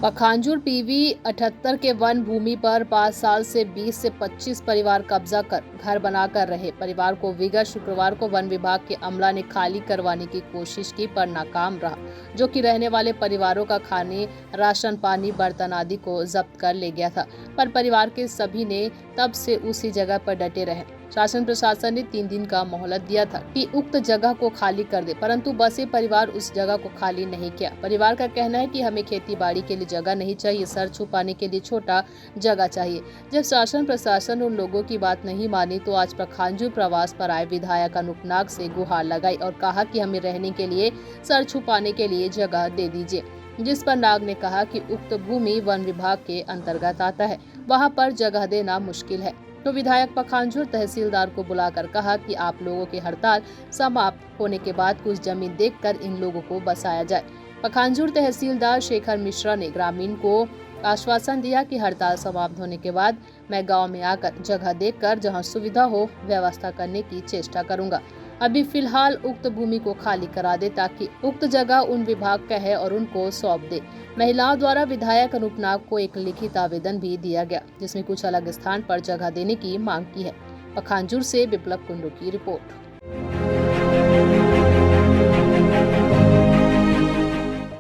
Pakhanjur PV 78 के one भूमि पर 5 साल से 20 से 25 परिवार कब्जा कर घर बनाकर रहे परिवार को विगत शुक्रवार को वन विभाग के अमला ने खाली करवाने की कोशिश की पर नाकाम रहा, जो कि रहने वाले परिवारों का खाने, राशन पानी, बर्तन आदि को जब्त कर ले गया था। पर परिवार के सभी ने तब से उसी जगह पर डटे रहे। शासन प्रशासन ने 3 दिन का मोहलत दिया था कि उक्त जगह को खाली कर दे, परंतु बसे परिवार उस जगह को खाली नहीं किया। परिवार का कहना है कि हमें खेती बाड़ी के लिए जगह नहीं चाहिए, सर छुपाने के लिए छोटा जगह चाहिए। जब शासन प्रशासन उन लोगों की बात नहीं मानी तो आज पखांजूर प्रवास पर आए विधायक अनूप नाग से गुहार लगाई और कहा कि हमें रहने के लिए, सर छुपाने के लिए जगह दे दीजिए। जिस पर नाग ने कहा कि उक्त भूमि वन विभाग के अंतर्गत आता है, वहां पर जगह देना मुश्किल है। तो विधायक पखांजूर तहसीलदार को बुलाकर कहा कि आप लोगों की हड़ताल समाप्त होने के बाद कुछ जमीन देखकर इन लोगों को बसाया जाए। पखांजूर तहसीलदार शेखर मिश्रा ने ग्रामीण को आश्वासन दिया कि हड़ताल समाप्त होने के बाद मैं गांव में आकर जगह देखकर जहां सुविधा हो व्यवस्था करने की चेष्टा करूंगा। अभी फिलहाल उक्त भूमि को खाली करा दे ताकि उक्त जगह उन विभाग का है और उनको सौंप दे। महिलाओं द्वारा विधायक अनूप नाग को एक लिखित आवेदन भी दिया गया, जिसमें कुछ अलग स्थान पर जगह देने की मांग की है। पखांजूर से विप्लव कुंडू की रिपोर्ट।